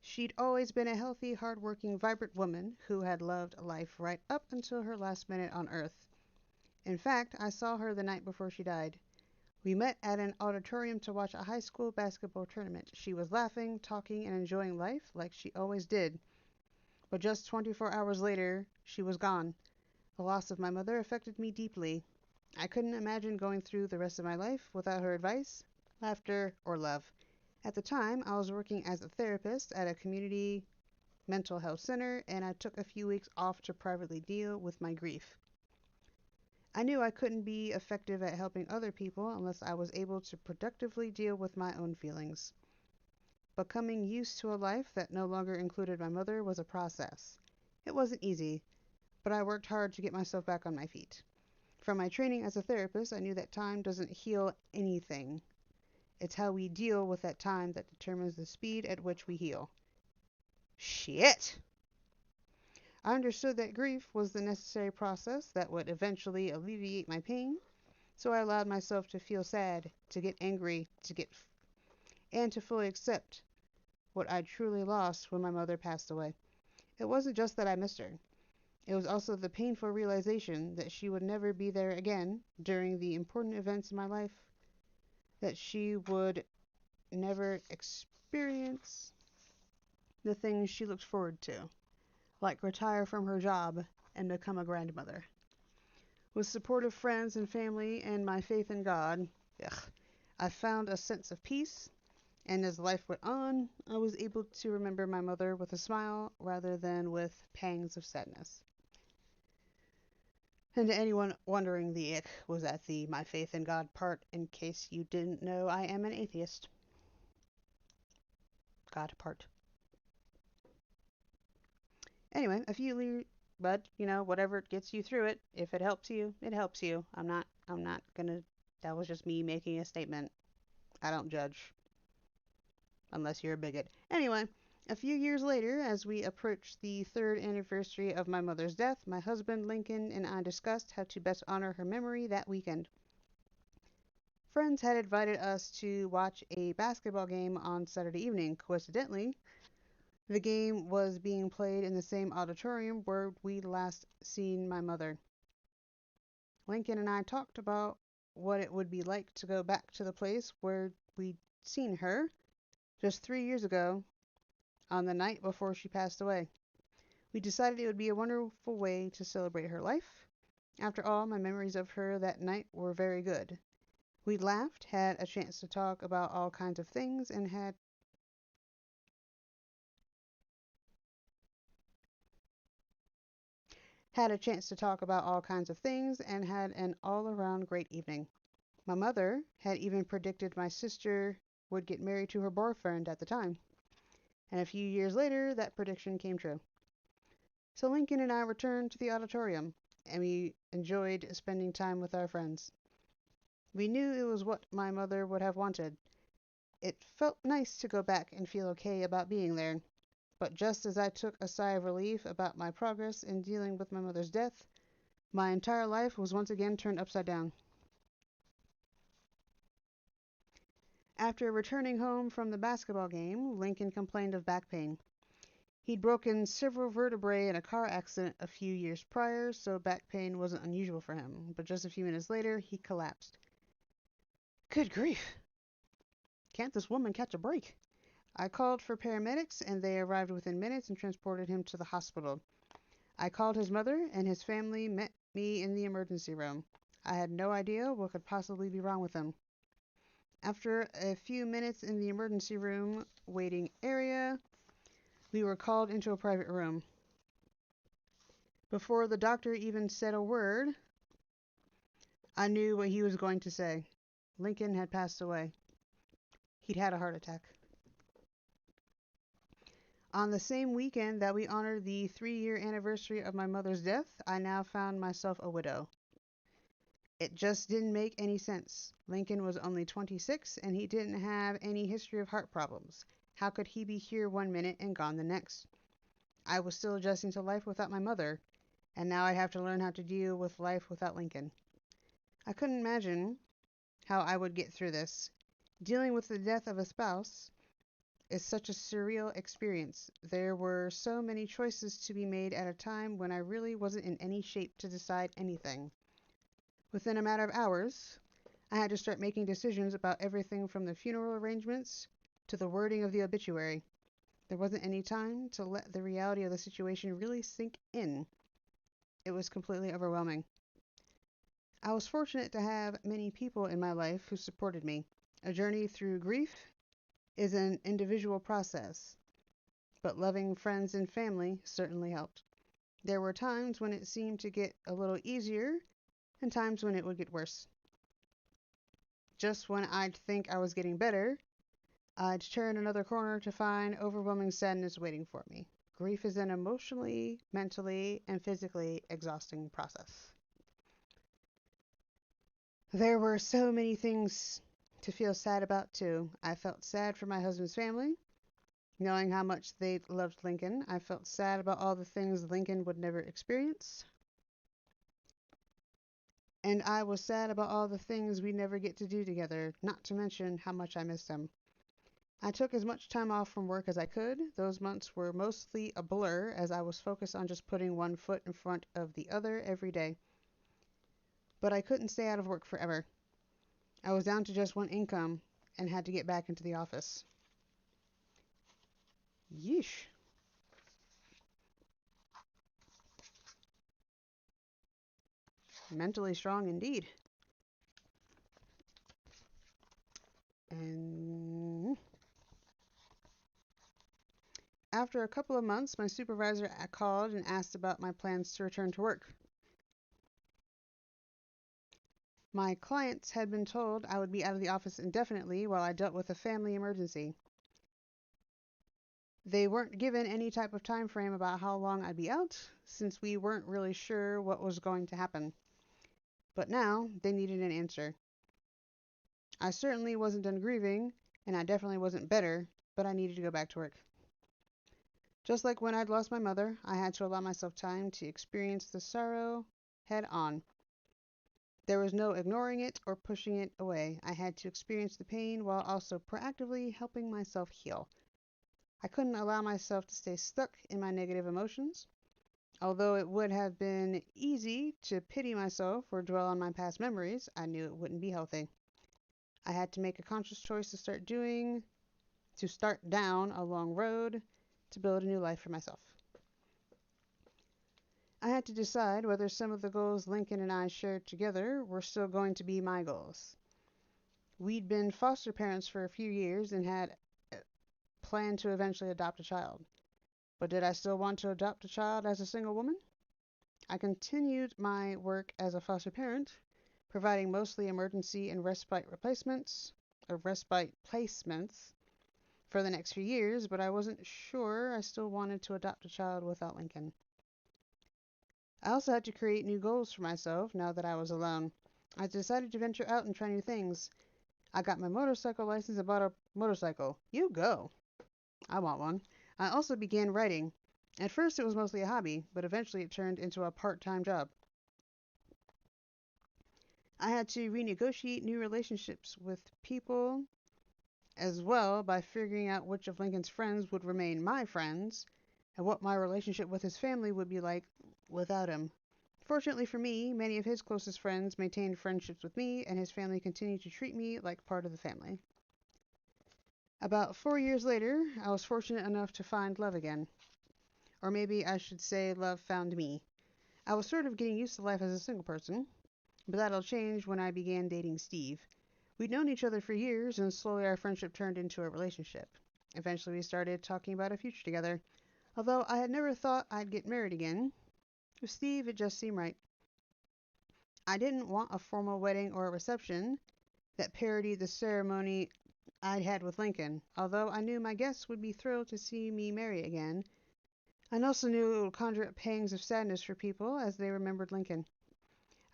She'd always been a healthy, hard-working, vibrant woman who had loved life right up until her last minute on Earth. In fact, I saw her the night before she died. We met at an auditorium to watch a high school basketball tournament. She was laughing, talking, and enjoying life like she always did. But just 24 hours later, she was gone. The loss of my mother affected me deeply. I couldn't imagine going through the rest of my life without her advice, laughter, or love. At the time, I was working as a therapist at a community mental health center, and I took a few weeks off to privately deal with my grief. I knew I couldn't be effective at helping other people unless I was able to productively deal with my own feelings. Becoming used to a life that no longer included my mother was a process. It wasn't easy, but I worked hard to get myself back on my feet. From my training as a therapist, I knew that time doesn't heal anything. It's how we deal with that time that determines the speed at which we heal. Shit! I understood that grief was the necessary process that would eventually alleviate my pain, so I allowed myself to feel sad, to get angry, and to fully accept what I truly lost when my mother passed away. It wasn't just that I missed her. It was also the painful realization that she would never be there again during the important events in my life, that she would never experience the things she looked forward to, like retire from her job and become a grandmother. With supportive friends and family and my faith in God, I found a sense of peace, and as life went on, I was able to remember my mother with a smile rather than with pangs of sadness. And to anyone wondering, the ick was at the my faith in God part. In case you didn't know, I am an atheist. God part. Anyway, but whatever gets you through it. If it helps you, it helps you. I'm not gonna. That was just me making a statement. I don't judge unless you're a bigot. Anyway, a few years later, as we approached the third anniversary of my mother's death, my husband Lincoln and I discussed how to best honor her memory that weekend. Friends had invited us to watch a basketball game on Saturday evening. Coincidentally, the game was being played in the same auditorium where we'd last seen my mother. Lincoln and I talked about what it would be like to go back to the place where we'd seen her just 3 years ago on the night before she passed away. We decided it would be a wonderful way to celebrate her life. After all, my memories of her that night were very good. We laughed, had a chance to talk about all kinds of things, and had an all around great evening. My mother had even predicted my sister would get married to her boyfriend at the time, and a few years later that prediction came true. So Lincoln and I returned to the auditorium, and we enjoyed spending time with our friends. We knew it was what my mother would have wanted. It felt nice to go back and feel okay about being there. But just as I took a sigh of relief about my progress in dealing with my mother's death, my entire life was once again turned upside down. After returning home from the basketball game, Lincoln complained of back pain. He'd broken several vertebrae in a car accident a few years prior, so back pain wasn't unusual for him. But just a few minutes later, he collapsed. Good grief! Can't this woman catch a break? I called for paramedics, and they arrived within minutes and transported him to the hospital. I called his mother, and his family met me in the emergency room. I had no idea what could possibly be wrong with him. After a few minutes in the emergency room waiting area, we were called into a private room. Before the doctor even said a word, I knew what he was going to say. Lincoln had passed away. He'd had a heart attack. On the same weekend that we honored the 3-year anniversary of my mother's death, I now found myself a widow. It just didn't make any sense. Lincoln was only 26 and he didn't have any history of heart problems. How could he be here one minute and gone the next? I was still adjusting to life without my mother, and now I'd have to learn how to deal with life without Lincoln. I couldn't imagine how I would get through this. Dealing with the death of a spouse is such a surreal experience. There were so many choices to be made at a time when I really wasn't in any shape to decide anything. Within a matter of hours, I had to start making decisions about everything from the funeral arrangements to the wording of the obituary. There wasn't any time to let the reality of the situation really sink in. It was completely overwhelming. I was fortunate to have many people in my life who supported me. A journey through grief is an individual process, but loving friends and family certainly helped. There were times when it seemed to get a little easier and times when it would get worse. Just when I'd think I was getting better, I'd turn another corner to find overwhelming sadness waiting for me. Grief is an emotionally, mentally, and physically exhausting process. There were so many things to feel sad about, too. I felt sad for my husband's family, knowing how much they loved Lincoln. I felt sad about all the things Lincoln would never experience. And I was sad about all the things we never get to do together, not to mention how much I missed him. I took as much time off from work as I could. Those months were mostly a blur as I was focused on just putting one foot in front of the other every day. But I couldn't stay out of work forever. I was down to just one income and had to get back into the office. Yeesh. Mentally strong indeed. And after a couple of months, my supervisor called and asked about my plans to return to work. My clients had been told I would be out of the office indefinitely while I dealt with a family emergency. They weren't given any type of time frame about how long I'd be out, since we weren't really sure what was going to happen. But now they needed an answer. I certainly wasn't done grieving, and I definitely wasn't better, but I needed to go back to work. Just like when I'd lost my mother, I had to allow myself time to experience the sorrow head on. There was no ignoring it or pushing it away. I had to experience the pain while also proactively helping myself heal. I couldn't allow myself to stay stuck in my negative emotions. Although it would have been easy to pity myself or dwell on my past memories, I knew it wouldn't be healthy. I had to make a conscious choice to start down a long road to build a new life for myself. I had to decide whether some of the goals Lincoln and I shared together were still going to be my goals. We'd been foster parents for a few years and had planned to eventually adopt a child. But did I still want to adopt a child as a single woman? I continued my work as a foster parent, providing mostly emergency and respite placements for the next few years, but I wasn't sure I still wanted to adopt a child without Lincoln. I also had to create new goals for myself now that I was alone. I decided to venture out and try new things. I got my motorcycle license and bought a motorcycle. You go. I want one. I also began writing. At first it was mostly a hobby, but eventually it turned into a part-time job. I had to renegotiate new relationships with people as well by figuring out which of Lincoln's friends would remain my friends and what my relationship with his family would be like without him. Fortunately for me, many of his closest friends maintained friendships with me, and his family continued to treat me like part of the family. About 4 years later, I was fortunate enough to find love again. Or maybe I should say love found me. I was sort of getting used to life as a single person, but that'll change when I began dating Steve. We'd known each other for years, and slowly our friendship turned into a relationship. Eventually we started talking about a future together. Although I had never thought I'd get married again, with Steve it just seemed right. I didn't want a formal wedding or a reception that parodied the ceremony I'd had with Lincoln, although I knew my guests would be thrilled to see me marry again. I also knew it would conjure up pangs of sadness for people as they remembered Lincoln.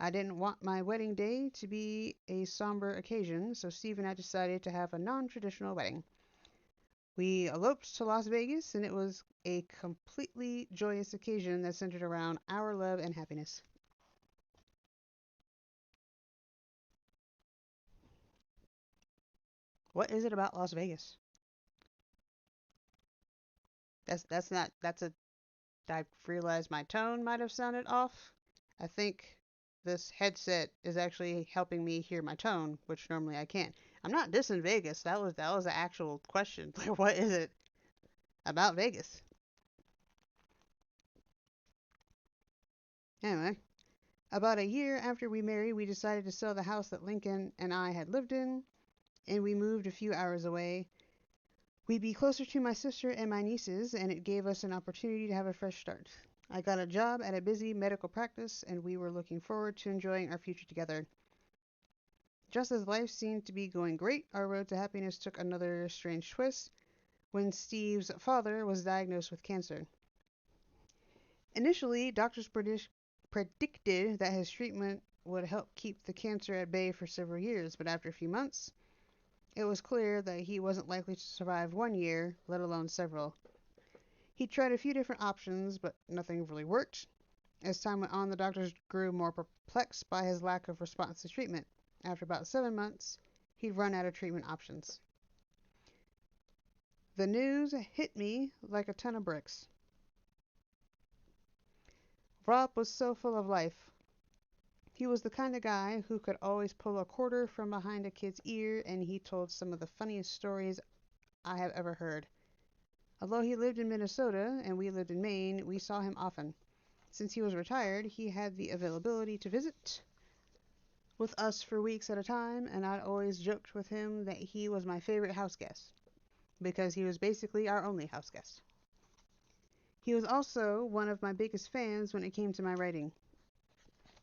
I didn't want my wedding day to be a somber occasion, so Steve and I decided to have a non-traditional wedding. We eloped to Las Vegas, and it was a completely joyous occasion that centered around our love and happiness. What is it about Las Vegas? That's not that's a I realized my tone might have sounded off. I think this headset is actually helping me hear my tone, which normally I can't. I'm not dissing Vegas. That was the actual question. Like, what is it about Vegas? Anyway, about a year after we married, we decided to sell the house that Lincoln and I had lived in, and we moved a few hours away. We'd be closer to my sister and my nieces, and it gave us an opportunity to have a fresh start. I got a job at a busy medical practice, and we were looking forward to enjoying our future together. Just as life seemed to be going great, our road to happiness took another strange twist when Steve's father was diagnosed with cancer. Initially, doctors predicted that his treatment would help keep the cancer at bay for several years, but after a few months, it was clear that he wasn't likely to survive 1 year, let alone several. He tried a few different options, but nothing really worked. As time went on, the doctors grew more perplexed by his lack of response to treatment. After about 7 months, he'd run out of treatment options. The news hit me like a ton of bricks. Rob was so full of life. He was the kind of guy who could always pull a quarter from behind a kid's ear, and he told some of the funniest stories I have ever heard. Although he lived in Minnesota and we lived in Maine, we saw him often. Since he was retired, he had the availability to visit with us for weeks at a time, and I'd always joked with him that he was my favorite house guest because he was basically our only house guest. He was also one of my biggest fans when it came to my writing.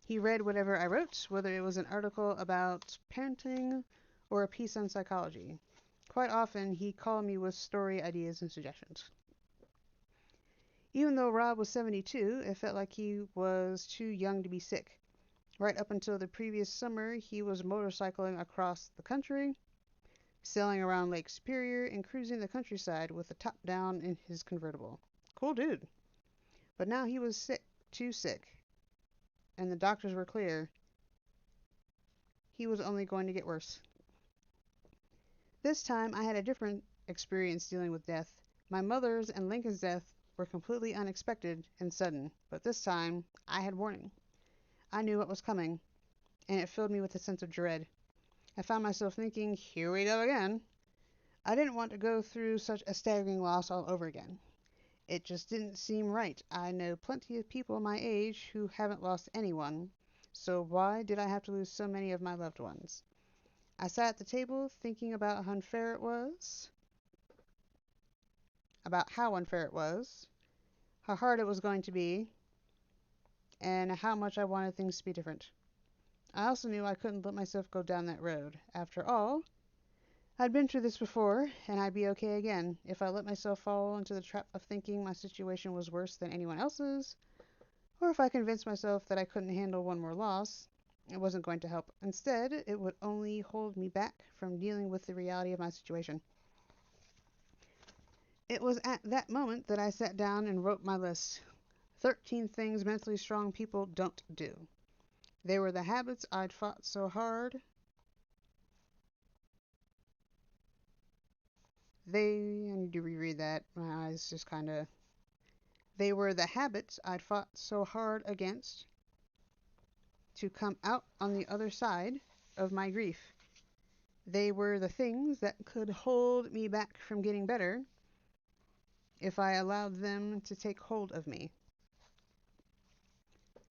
He read whatever I wrote, whether it was an article about parenting or a piece on psychology. Quite often, he called me with story ideas and suggestions. Even though Rob was 72, it felt like he was too young to be sick. Right up until the previous summer, he was motorcycling across the country, sailing around Lake Superior, and cruising the countryside with the top down in his convertible. Cool dude. But now he was sick, too sick, and the doctors were clear. He was only going to get worse. This time, I had a different experience dealing with death. My mother's and Lincoln's death were completely unexpected and sudden, but this time, I had warning. I knew what was coming, and it filled me with a sense of dread. I found myself thinking, here we go again. I didn't want to go through such a staggering loss all over again. It just didn't seem right. I know plenty of people my age who haven't lost anyone, so why did I have to lose so many of my loved ones? I sat at the table thinking about how unfair it was, how hard it was going to be, and how much I wanted things to be different. I also knew I couldn't let myself go down that road. After all, I'd been through this before, and I'd be okay again. If I let myself fall into the trap of thinking my situation was worse than anyone else's, or if I convinced myself that I couldn't handle one more loss, it wasn't going to help. Instead, it would only hold me back from dealing with the reality of my situation. It was at that moment that I sat down and wrote my list. 13 things mentally strong people don't do. They were the habits I'd fought so hard. I need to reread that. My eyes just kind of. They were the habits I'd fought so hard against to come out on the other side of my grief. They were the things that could hold me back from getting better if I allowed them to take hold of me.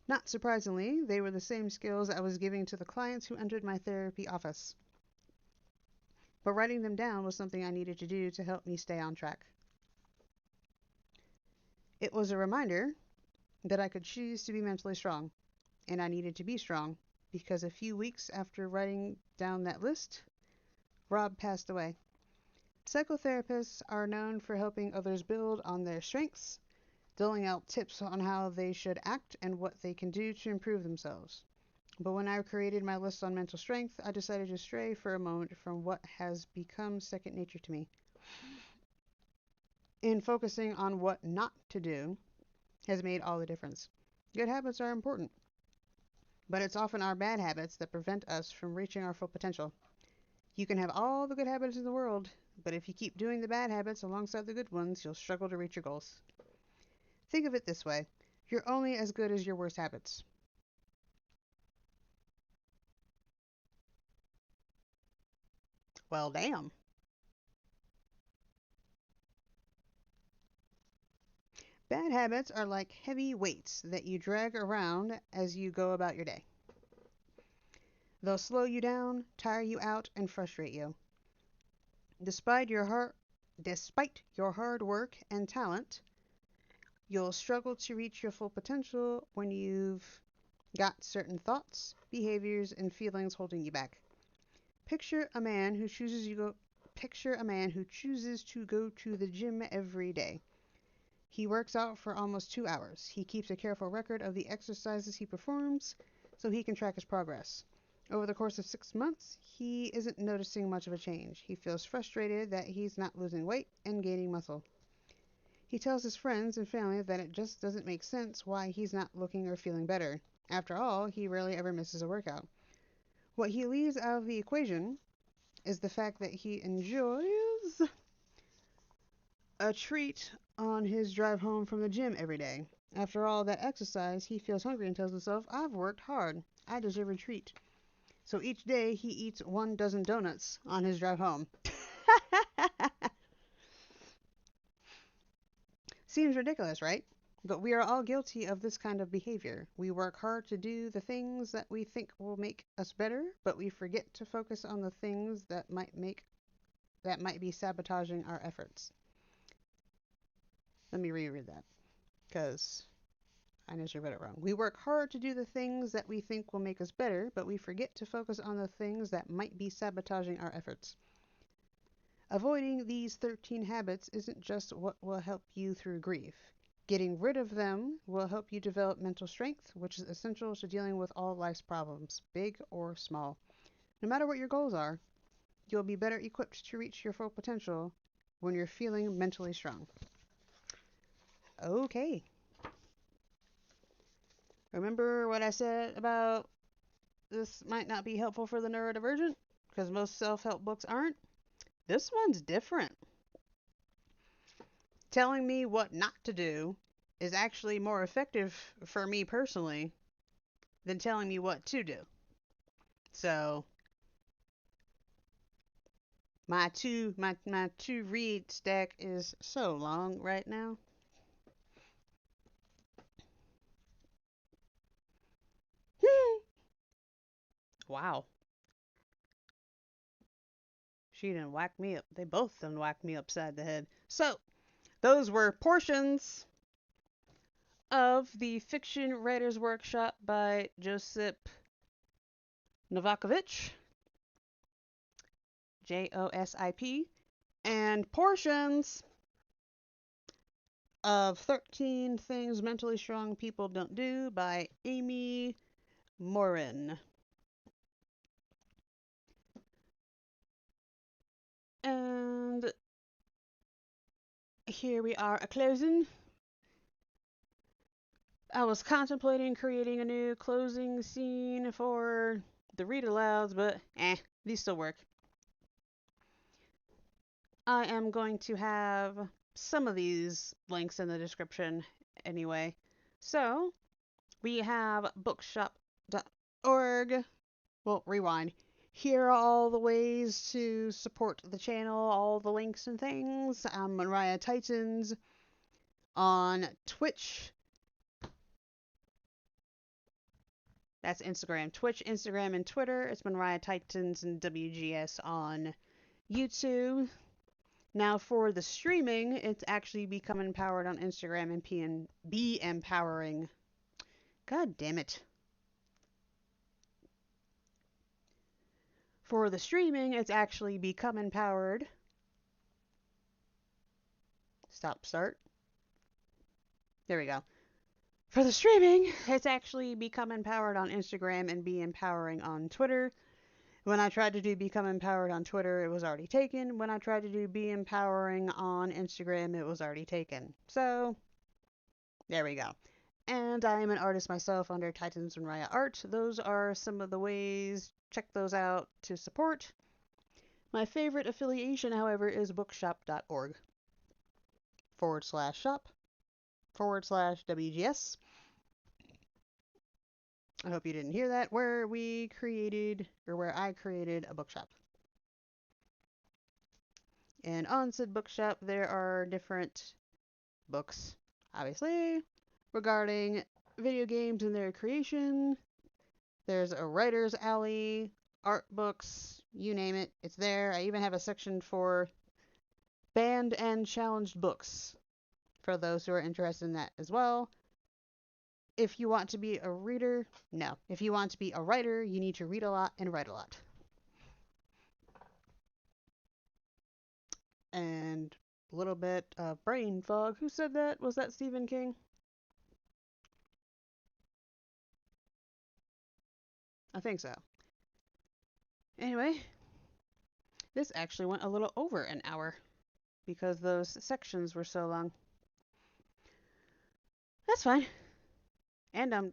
Not surprisingly, they were the same skills I was giving to the clients who entered my therapy office. But writing them down was something I needed to do to help me stay on track. It was a reminder that I could choose to be mentally strong, and I needed to be strong, because a few weeks after writing down that list, Rob passed away. Psychotherapists are known for helping others build on their strengths, doling out tips on how they should act and what they can do to improve themselves. But when I created my list on mental strength, I decided to stray for a moment from what has become second nature to me. In focusing on what not to do has made all the difference. Good habits are important, but it's often our bad habits that prevent us from reaching our full potential. You can have all the good habits in the world, but if you keep doing the bad habits alongside the good ones, you'll struggle to reach your goals. Think of it this way. You're only as good as your worst habits. Well, damn. Bad habits are like heavy weights that you drag around as you go about your day. They'll slow you down, tire you out, and frustrate you. Despite your hard work and talent, You'll struggle to reach your full potential when you've got certain thoughts, behaviors, and feelings holding you back. Picture a man who chooses you go Picture a man who chooses to go to the gym every day. He works out for almost 2 hours. He keeps a careful record of the exercises he performs so he can track his progress. Over the course of 6 months, he isn't noticing much of a change. He feels frustrated that he's not losing weight and gaining muscle. He tells his friends and family that it just doesn't make sense why he's not looking or feeling better. After all, he rarely ever misses a workout. What he leaves out of the equation is the fact that he enjoys a treat on his drive home from the gym every day. After all that exercise, he feels hungry and tells himself, I've worked hard. I deserve a treat. So each day he eats 12 donuts on his drive home. Seems ridiculous, right? But we are all guilty of this kind of behavior. We work hard to do the things that we think will make us better, but we forget to focus on the things that might be sabotaging our efforts. Let me reread that, because I just read it wrong. We work hard to do the things that we think will make us better, but we forget to focus on the things that might be sabotaging our efforts. Avoiding these 13 habits isn't just what will help you through grief. Getting rid of them will help you develop mental strength, which is essential to dealing with all life's problems, big or small. No matter what your goals are, you'll be better equipped to reach your full potential when you're feeling mentally strong. Okay. Remember what I said about this might not be helpful for the neurodivergent? Because most self-help books aren't? This one's different. Telling me what not to do is actually more effective for me personally than telling me what to do. So my to read stack is so long right now. Wow. She done whack me up. They both done whack me upside the head. So, those were portions of the Fiction Writers Workshop by Josip Novakovich, Josip, and portions of 13 Things Mentally Strong People Don't Do by Amy Morin. And here we are, a closing. I was contemplating creating a new closing scene for the read alouds, but these still work. I am going to have some of these links in the description anyway. So, we have bookshop.org. Well, rewind. Here are all the ways to support the channel, all the links and things. I'm Mariah Titans on Twitch. That's Instagram. Twitch, Instagram, and Twitter. It's Mariah Titans and WGS on YouTube. Now for the streaming, it's actually Become Empowered on Instagram and Be Empowering. God damn it. For the streaming, it's actually Become Empowered. Start. There we go. For the streaming, it's actually Become Empowered on Instagram and Be Empowering on Twitter. When I tried to do Become Empowered on Twitter, it was already taken. When I tried to do Be Empowering on Instagram, it was already taken. So, there we go. And I am an artist myself under Titans and Raya Art. Those are some of the ways. Check those out to support. My favorite affiliation, however, is bookshop.org /shop/WGS. I hope you didn't hear that, where I created a bookshop. And on said bookshop, there are different books, obviously, regarding video games and their creation. There's a writer's alley, art books, you name it, it's there. I even have a section for banned and challenged books. for those who are interested in that as well. If you want to be a reader, no. If you want to be a writer, you need to read a lot and write a lot. And a little bit of brain fog. Who said that? Was that Stephen King? I think so. Anyway, this actually went a little over an hour because those sections were so long. That's fine. And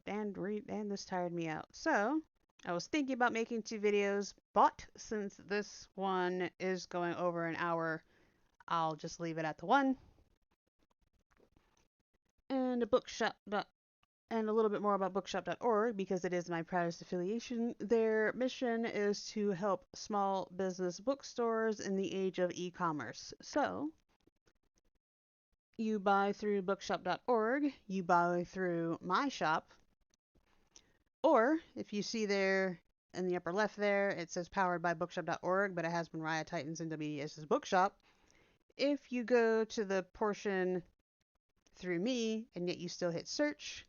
this tired me out. So I was thinking about making 2 videos, but since this one is going over an hour, I'll just leave it at the one. And a bookshop. And a little bit more about bookshop.org because it is my proudest affiliation. Their mission is to help small business bookstores in the age of e-commerce. So, you buy through bookshop.org, you buy through my shop, or if you see there in the upper left there, it says powered by bookshop.org, but it has Mariah Titans and WDS's Bookshop. If you go to the portion through me and yet you still hit search,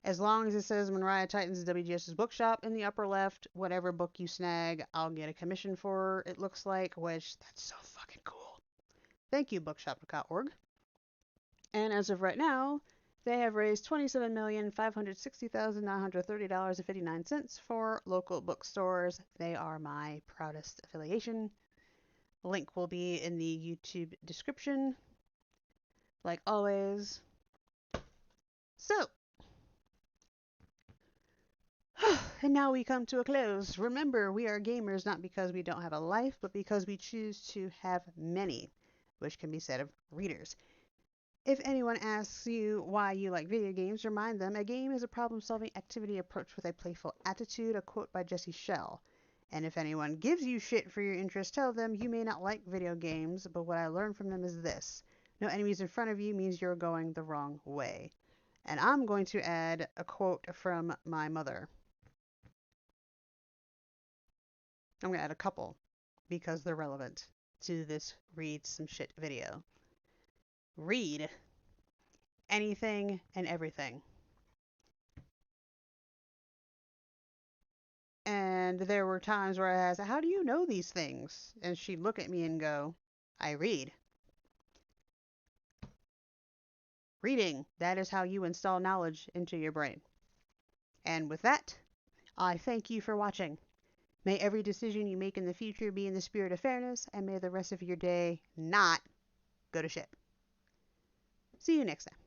as long as it says Mariah Titans WGS's Bookshop in the upper left, whatever book you snag, I'll get a commission for, it looks like, which, that's so fucking cool. Thank you, bookshop.org. And as of right now, they have raised $27,560,930.59 for local bookstores. They are my proudest affiliation. Link will be in the YouTube description, like always. So, and now we come to a close. Remember, we are gamers not because we don't have a life, but because we choose to have many, which can be said of readers. If anyone asks you why you like video games, remind them a game is a problem-solving activity approached with a playful attitude, a quote by Jesse Schell. And if anyone gives you shit for your interest, tell them you may not like video games, but what I learned from them is this. No enemies in front of you means you're going the wrong way. And I'm going to add a quote from my mother. I'm going to add a couple because they're relevant to this read some shit video. Read anything and everything. And there were times where I asked, how do you know these things? And she'd look at me and go, I read. Reading, that is how you install knowledge into your brain. And with that, I thank you for watching. May every decision you make in the future be in the spirit of fairness, and may the rest of your day not go to shit. See you next time.